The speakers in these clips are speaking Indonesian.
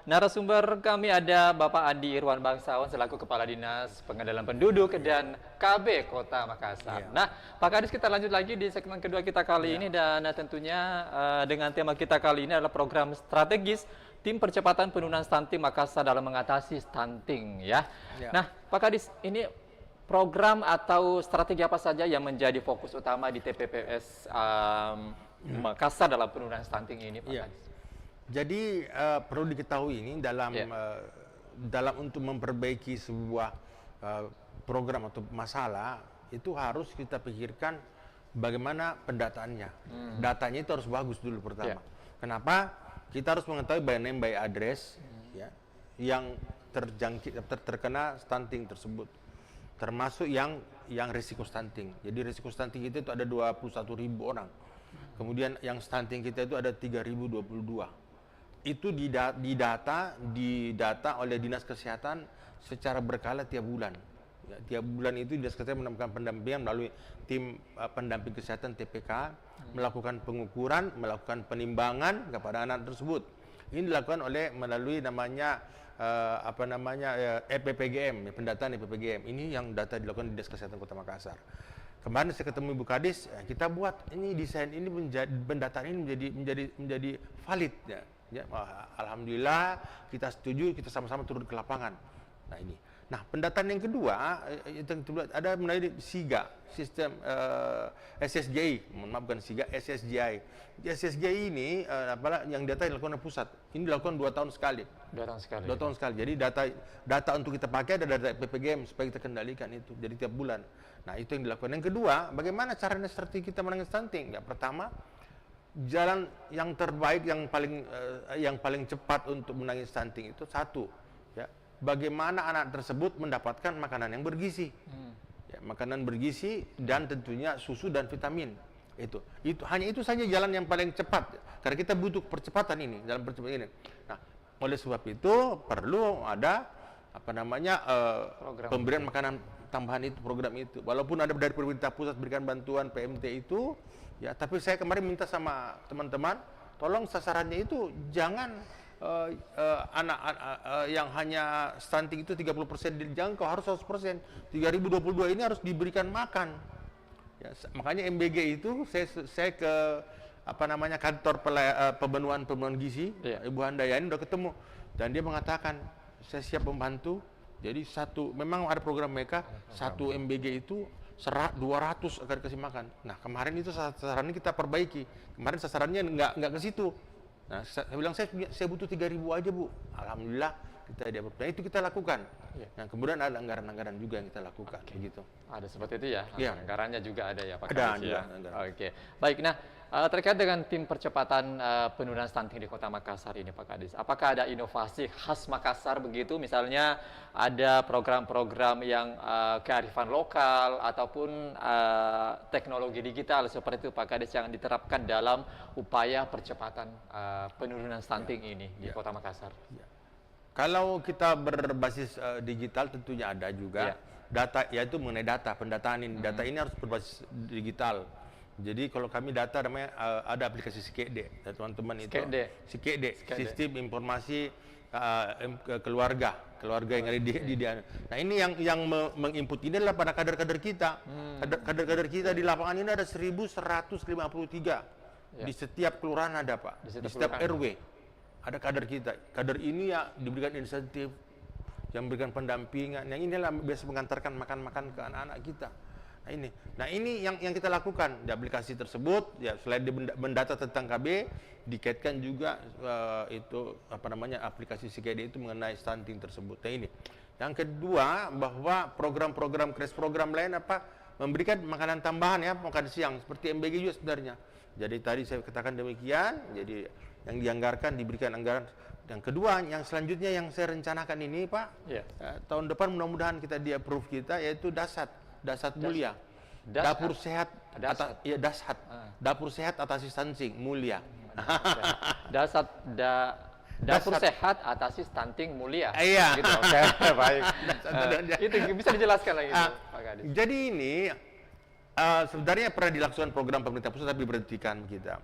narasumber kami ada Bapak Andi Irwan Bangsawan selaku Kepala Dinas Pengendalian Penduduk dan KB Kota Makassar. Iya. Nah, Pak Kadis, kita lanjut lagi di segmen kedua kita kali ini, dan tentunya dengan tema kita kali ini adalah program strategis Tim Percepatan Penurunan Stunting Makassar dalam mengatasi stunting ya. Ya. Nah, Pak Kadis, ini program atau strategi apa saja yang menjadi fokus utama di TPPS Makassar dalam penurunan stunting ini, Pak Iya. Kadis? Jadi perlu diketahui ini dalam dalam untuk memperbaiki sebuah program atau masalah itu harus kita pikirkan bagaimana pendataannya. Datanya itu harus bagus dulu pertama. Kenapa? Kita harus mengetahui by name by address ya, yang terkena stunting tersebut. Termasuk yang risiko stunting. Jadi risiko stunting itu ada 21.000 orang. Kemudian yang stunting kita itu ada 3.022. Itu didata oleh Dinas Kesehatan secara berkala tiap bulan. Ya, tiap bulan itu Dinas Kesehatan melakukan pendampingan melalui tim pendamping kesehatan TPK, melakukan pengukuran, melakukan penimbangan kepada anak tersebut. Ini dilakukan melalui namanya EPPGM, pendataan EPPGM. Ini yang data dilakukan di Dinas Kesehatan Kota Makassar. Kemarin saya ketemu Ibu Kadis, kita buat ini desain ini pendataan ini menjadi valid ya. Ya, alhamdulillah kita setuju, kita sama-sama turun ke lapangan. Nah ini. Nah, pendataan yang kedua ada melalui SIGA, sistem SSGI, maaf bukan SIGA, SSGI. SSGI ini yang data dilakukan oleh pusat. Ini dilakukan 2 tahun sekali. 2 tahun sekali. 2 tahun sekali. Jadi data untuk kita pakai ada data PPGM supaya kita kendalikan itu. Jadi tiap bulan. Nah, itu yang dilakukan. Yang kedua, bagaimana caranya strategi kita menangani stunting? Ya, pertama, jalan yang terbaik yang paling cepat untuk menangani stunting itu satu, ya, bagaimana anak tersebut mendapatkan makanan yang bergizi, ya, makanan bergizi dan tentunya susu dan vitamin. Itu hanya itu saja jalan yang paling cepat karena kita butuh percepatan ini dalam percepatan ini. Nah, oleh sebab itu perlu ada pemberian makanan tambahan itu, program itu. Walaupun ada dari pemerintah pusat berikan bantuan PMT itu, ya, tapi saya kemarin minta sama teman-teman, tolong sasarannya itu jangan anak-anak yang hanya stunting itu 30% dijangkau, harus 100%. 3.022 ini harus diberikan makan. Ya, makanya MBG itu saya ke kantor pembenuhan gizi, Ibu Handayani udah ketemu dan dia mengatakan saya siap membantu. Jadi memang ada program mereka, satu MBG itu 200 akan dikasih makan. Nah, kemarin itu sasarannya kita perbaiki. Kemarin sasarannya nggak ke situ. Nah, saya bilang saya butuh 3.000 aja, Bu. Alhamdulillah kita dapat. Nah, itu kita lakukan. Nah, kemudian ada anggaran-anggaran juga yang kita lakukan, begitu. Ada seperti itu ya. Anggarannya juga ada ya, Pak Ada Kadis, ya. anggaran. Oke. Baik, nah terkait dengan tim percepatan penurunan stunting di Kota Makassar ini, Pak Kadis, apakah ada inovasi khas Makassar begitu? Misalnya ada program-program yang kearifan lokal ataupun teknologi digital seperti itu, Pak Kadis, yang diterapkan dalam upaya percepatan penurunan stunting ini di Kota Makassar? Kalau kita berbasis digital tentunya ada juga data, yaitu mengenai data pendataan ini. Data ini harus berbasis digital. Jadi kalau kami data namanya ada aplikasi SIKD, teman-teman itu. SIKD, Sistem Informasi Keluarga yang ada di Nah, ini yang menginput ini adalah pada kader-kader kita. Kader-kader kita di lapangan ini ada 1.153. Di setiap kelurahan ada, Pak. Di setiap RW. Ada kader kita. Kader ini ya diberikan insentif, yang memberikan pendampingan. Yang inilah biasa mengantarkan makan-makan ke anak-anak kita. Nah ini yang kita lakukan di aplikasi tersebut. Ya, selain mendata tentang KB, dikaitkan juga aplikasi SIKD itu mengenai stunting tersebut. Nah ini. Yang kedua, bahwa program-program crash program lain memberikan makanan tambahan ya, makan siang seperti MBG juga sebenarnya. Jadi tadi saya katakan demikian. Jadi yang dianggarkan diberikan anggaran. Yang kedua, yang selanjutnya yang saya rencanakan ini, Pak, tahun depan mudah-mudahan kita di-approve kita, yaitu Dasat Mulia. Dapur sehat Dapur sehat atasi stunting mulia. Dapur sehat atasi stunting mulia. Iya. Gitu. Oke, baik. Itu bisa dijelaskan lagi, Pak Kadis. Jadi ini sebenarnya pernah dilakukan program pemerintah pusat tapi berhentikan kita.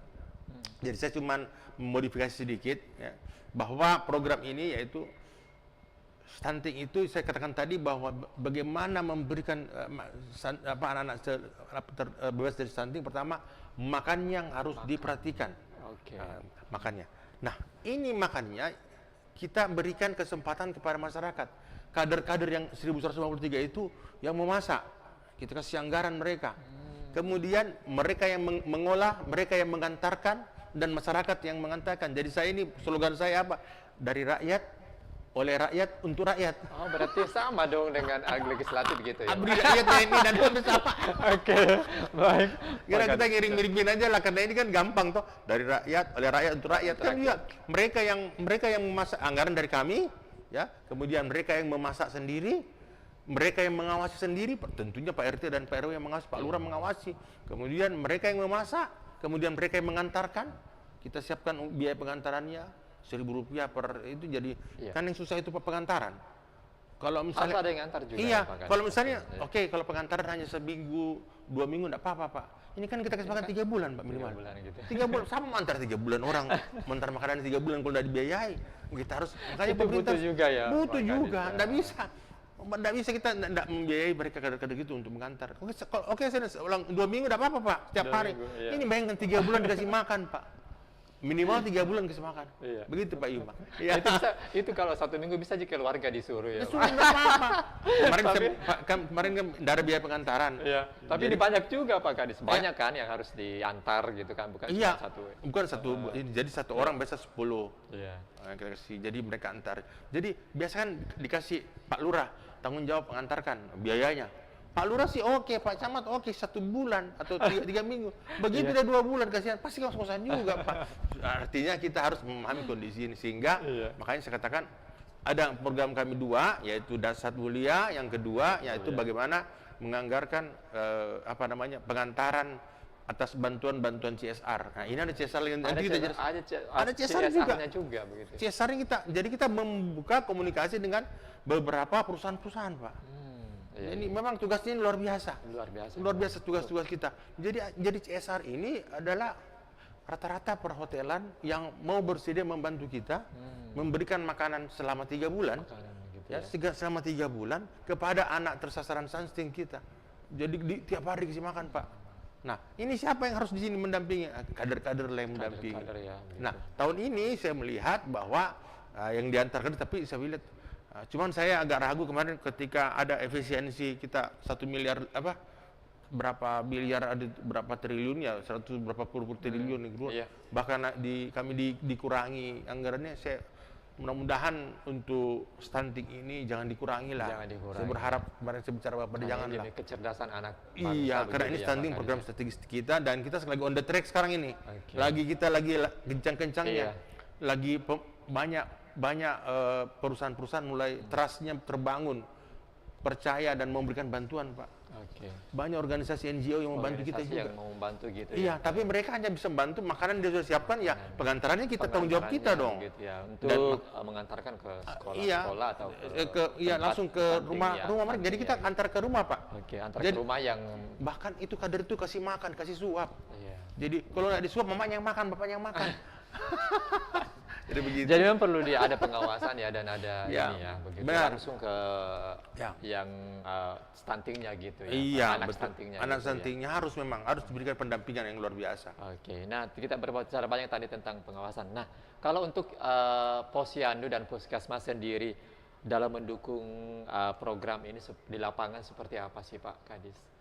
Jadi saya cuma modifikasi sedikit ya, bahwa program ini yaitu stunting itu saya katakan tadi bahwa bagaimana memberikan anak-anak bebas dari stunting. Pertama, makannya yang harus diperhatikan. Makannya. Nah, ini makannya kita berikan kesempatan kepada masyarakat. Kader-kader yang 1153 itu yang memasak, kita kasih anggaran mereka. Kemudian mereka yang mengolah, mereka yang mengantarkan, dan masyarakat yang mengantarkan. Jadi saya ini, slogan saya apa? Dari rakyat, oleh rakyat, untuk rakyat. Oh, berarti sama dong dengan legislatif gitu ya? Abdi rakyat ini dan bersama. Oke, baik. Kira kita ngiring-ngiringin aja lah, karena ini kan gampang toh. Dari rakyat, oleh rakyat, untuk rakyat. Kan juga mereka yang memasak, anggaran dari kami, ya. Kemudian mereka yang memasak sendiri, mereka yang mengawasi sendiri, tentunya Pak RT dan Pak RW yang mengawasi, Pak Lurah mengawasi. Kemudian mereka yang memasak, kemudian mereka yang mengantarkan, kita siapkan biaya pengantarannya Rp1.000 per itu. Jadi kan yang susah itu pengantaran. Kalau misalnya harus ada yang antar juga. Iya, kalau misalnya oke, kalau pengantaran hanya seminggu, 2 minggu enggak apa-apa, Pak. Ini kan kita kasih makan 3 bulan, Pak, minimal. 3 bulan gitu. 3 bulan sama antar 3 bulan orang mentar makanan 3 bulan kalau udah dibiayai. Kita harus, makanya itu pemerintah butuh juga ya. Butuh juga, enggak bisa. Enggak bisa kita enggak membiayai mereka kader-kader gitu untuk mengantar. Oke, saya ulang 2 minggu enggak apa-apa, Pak. Setiap hari. Minggu, iya. Ini bayangkan 3 bulan dikasih makan, Pak. Minimal 3 bulan kasih makan. Iya. Begitu Pak Yuma. Ya. Itu kalau 1 minggu bisa aja keluarga disuruh ya. Disuruh enggak apa-apa. Kemarin kan dari biaya pengantaran. Iya. Tapi ini banyak juga Pak Kadis. Banyak kan yang harus diantar gitu kan, bukan iya, cuma satu. Bukan satu. Jadi satu orang biasa 10. Iya. Kita kasih. Jadi mereka antar. Jadi biasa kan dikasih Pak Lurah tanggung jawab mengantarkan biayanya. Pak Lurah sih oke, Pak Camat oke 1 bulan atau 3 minggu. Begitu udah 2 bulan kasihan, pasti ngos-ngosan juga, Pak. Artinya kita harus memahami kondisi ini sehingga makanya saya katakan ada program kami 2, yaitu Dasar Mulia, yang kedua yaitu bagaimana menganggarkan pengantaran atas bantuan CSR. Nah, ini ada CSR yang nanti kita ada CSR juga begitu. CSR jadi kita membuka komunikasi dengan beberapa perusahaan-perusahaan, Pak. Ini memang tugasnya luar biasa. Luar biasa tugas-tugas kita. Jadi CSR ini adalah rata-rata perhotelan yang mau bersedia membantu kita memberikan makanan selama 3 bulan. Selama 3 bulan kepada anak tersasaran stunting kita. Jadi tiap hari kasih makan, Pak. Nah, ini siapa yang harus di sini mendampingi? Kader-kader yang mendampingi. Nah, tahun ini saya melihat bahwa yang diantarkan, tapi saya lihat cuman saya agak ragu kemarin ketika ada efisiensi kita 1 miliar berapa miliar, ada berapa triliun ya, 100 berapa puluh triliun bahkan kami dikurangi anggarannya. Saya mudah-mudahan untuk stunting ini jangan dikurangi lah. Saya berharap, kemarin saya bicara Bapak, jangan lah. Kecerdasan anak bangsa. Iya, karena ini stunting program strategis kita dan kita lagi on the track sekarang ini. Kita lagi kencang-kencangnya. Lagi banyak perusahaan-perusahaan mulai trust-nya terbangun, percaya dan memberikan bantuan, Pak. Banyak organisasi NGO yang membantu kita juga. Yang mau membantu gitu. Iya, tapi mereka hanya bisa membantu makanan dia sudah siapkan, ya pengantarannya kita tanggung jawab kita dong. Gitu ya, untuk mengantarkan ke sekolah atau langsung ke rumah mereka. Jadi kita antar ke rumah, Pak. Antar ke rumah yang bahkan itu kader itu kasih makan, kasih suap. Jadi kalau nggak disuap, mamanya yang makan, bapaknya yang makan. Jadi begitu. Jadi memang perlu ada pengawasan ya, dan ada ini ya, begitu benar. langsung ke yang stuntingnya gitu ya. Iya, anak betul. stuntingnya. Anak gitu, stuntingnya harus diberikan pendampingan yang luar biasa. Nah kita berbicara banyak tadi tentang pengawasan. Nah, kalau untuk Posyandu dan Puskesmas sendiri dalam mendukung program ini di lapangan seperti apa sih Pak Kadis?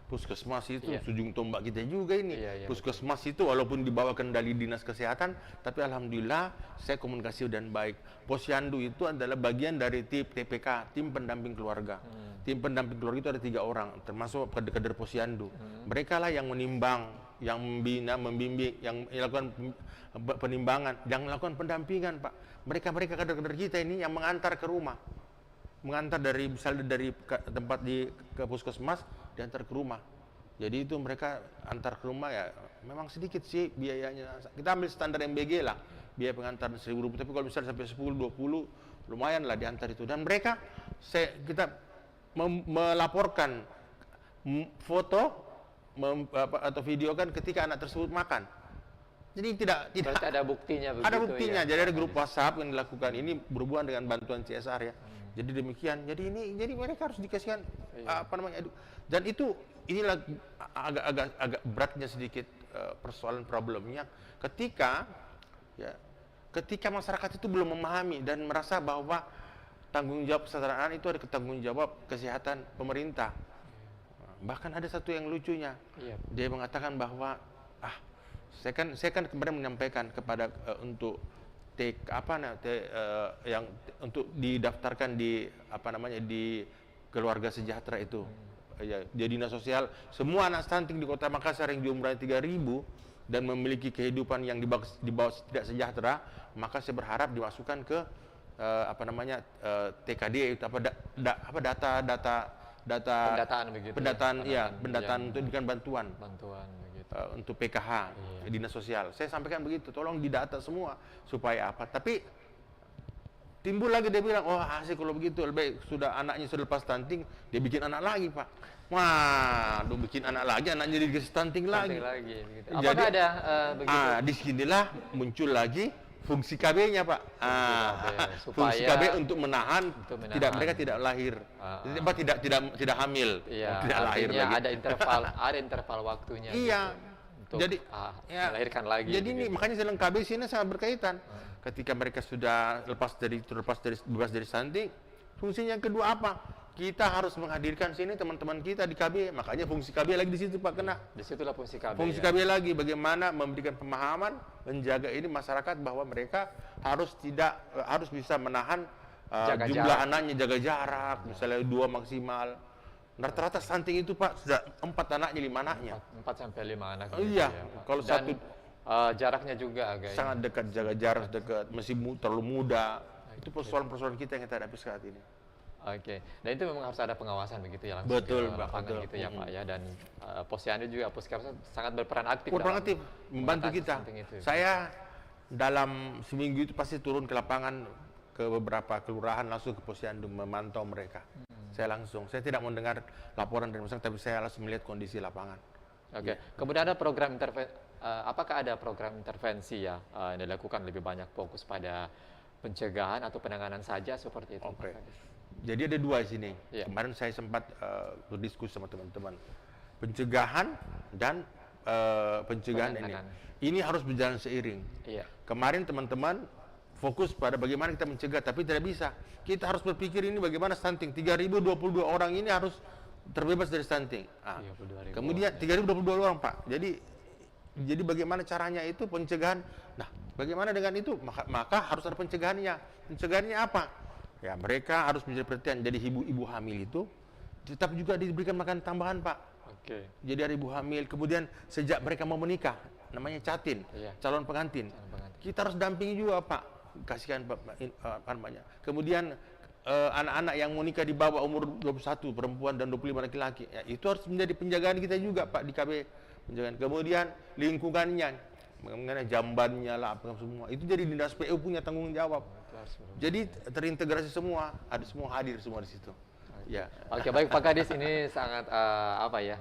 Puskesmas itu ujung tombak kita juga ini. Puskesmas itu walaupun di bawah kendali Dinas Kesehatan, tapi alhamdulillah saya komunikasi dan baik. Posyandu itu adalah bagian dari tim TPK, tim pendamping keluarga. Tim pendamping keluarga itu ada 3 orang, termasuk kader-kader Posyandu. Mereka lah yang menimbang, yang membina, membimbing, yang melakukan penimbangan, yang melakukan pendampingan, Pak. Mereka kader-kader kita ini yang mengantar ke rumah. Mengantar misalnya dari tempat ke puskesmas, diantar ke rumah. Jadi itu mereka antar ke rumah ya, memang sedikit sih biayanya. Kita ambil standar MBG lah, biaya pengantar Rp1.000. Tapi kalau misalnya sampai 10-20, lumayan lah diantar itu. Dan mereka, kita melaporkan foto atau video kan ketika anak tersebut makan. Jadi tidak Berarti ada buktinya begitu ada buktinya. ya, Jadi ada Pak grup Kadis? WhatsApp yang dilakukan ini berhubungan dengan bantuan CSR ya. Jadi demikian. Jadi mereka harus dikasihkan Iya. apa namanya dan itu inilah agak beratnya sedikit persoalan problemnya ketika ya ketika masyarakat itu belum memahami dan merasa bahwa tanggung jawab kesejahteraan itu ada tanggung jawab kesehatan pemerintah. Bahkan ada satu yang lucunya. Iya. Dia mengatakan bahwa saya kan kemarin menyampaikan kepada untuk yang untuk didaftarkan di apa namanya di keluarga sejahtera itu. Ya, di dinas sosial semua anak stunting di Kota Makassar yang jumlahnya 3.000 dan memiliki kehidupan yang di bawah tidak sejahtera, maka saya berharap dimasukkan ke apa namanya TKD itu data Pendataan begitu. pendataan yang untuk diberikan bantuan bantuan begitu. untuk PKH dinas sosial. Saya sampaikan begitu, tolong didata semua supaya apa. Tapi timbul lagi dia bilang, oh asik kalau begitu, lebih sudah anaknya sudah lepas stunting, dia bikin anak lagi Pak. Wah, bikin anak lagi, anaknya jadi stunting lagi. Begitu. Jadi, Apakah ada begitu? Disinilah muncul lagi fungsi KB-nya Pak. Fungsi KB untuk menahan, mereka tidak lahir, tidak hamil, Iya, tidak lahir artinya lagi. ada interval waktunya. Iya. Gitu, untuk Jadi melahirkan lagi. Jadi ini begitu. makanya dalam KB sini sangat berkaitan. Ketika mereka sudah bebas dari stunting, fungsinya yang kedua apa? Kita harus menghadirkan sini teman-teman kita di KB. Makanya fungsi KB lagi di situ Pak kena. Disitulah fungsi KB. Fungsi KB lagi bagaimana memberikan pemahaman, menjaga ini masyarakat bahwa mereka harus bisa menahan jumlah jarak. anaknya, jaga jarak, misalnya 2 maksimal. Rata-rata stunting itu Pak sudah 4 anaknya, 5 anaknya. 4 sampai 5 anak. Iya, gitu ya, Pak. kalau Dan, satu jaraknya juga agak sangat dekat, jaga jarak dekat, masih terlalu muda. Itu persoalan-persoalan kita yang kita hadapi saat ini. Oke, dan itu memang harus ada pengawasan begitu ya langsung Betul, ke Pak, lapangan betul. gitu ya Pak ya, dan Posyandu juga Puskesmas sangat berperan aktif Berperan aktif, membantu mengatasi kita. stunting itu. Saya dalam seminggu itu pasti turun ke lapangan ke beberapa kelurahan langsung ke Posyandu memantau mereka. Saya tidak mendengar laporan dari masyarakat, tapi saya langsung melihat kondisi lapangan. Oke, kemudian ada program intervensi, apakah ada program intervensi ya yang dilakukan lebih banyak fokus pada pencegahan atau penanganan saja seperti itu? Oke. Pak Kadis? Jadi ada 2 di sini. Iya. Kemarin saya sempat berdiskusi sama teman-teman. Pencegahan dan pencegahan ini. Penanganan. Ini harus berjalan seiring. Iya. Kemarin teman-teman fokus pada bagaimana kita mencegah, tapi tidak bisa. Kita harus berpikir ini bagaimana stunting. 3.022 orang ini harus terbebas dari stunting. 32.000 Kemudian 3.022 orang Pak. Jadi bagaimana caranya itu pencegahan? Nah, bagaimana dengan itu? Maka harus ada pencegahannya. Pencegahannya apa? Ya, mereka harus menjadi perhatian. Jadi ibu-ibu hamil itu tetap juga diberikan makan tambahan Pak. Oke. Jadi ada ibu hamil, kemudian sejak mereka mau menikah, namanya catin, Iya. calon pengantin. Calon pengantin. Kita harus dampingi juga Pak, kasihkan apa namanya. Kemudian anak-anak yang mau nikah di bawah umur 21 perempuan dan 25 laki-laki, ya, itu harus menjadi penjagaan kita juga Pak di KB. Penjagaan. Kemudian lingkungannya, mengenai jambannya lah, apa semua. Itu jadi dinas PU punya tanggung jawab. Itu harus benar. Jadi terintegrasi semua, ada semua hadir semua di situ. Ya. Oke, baik Pak Kadis, ini sangat apa ya?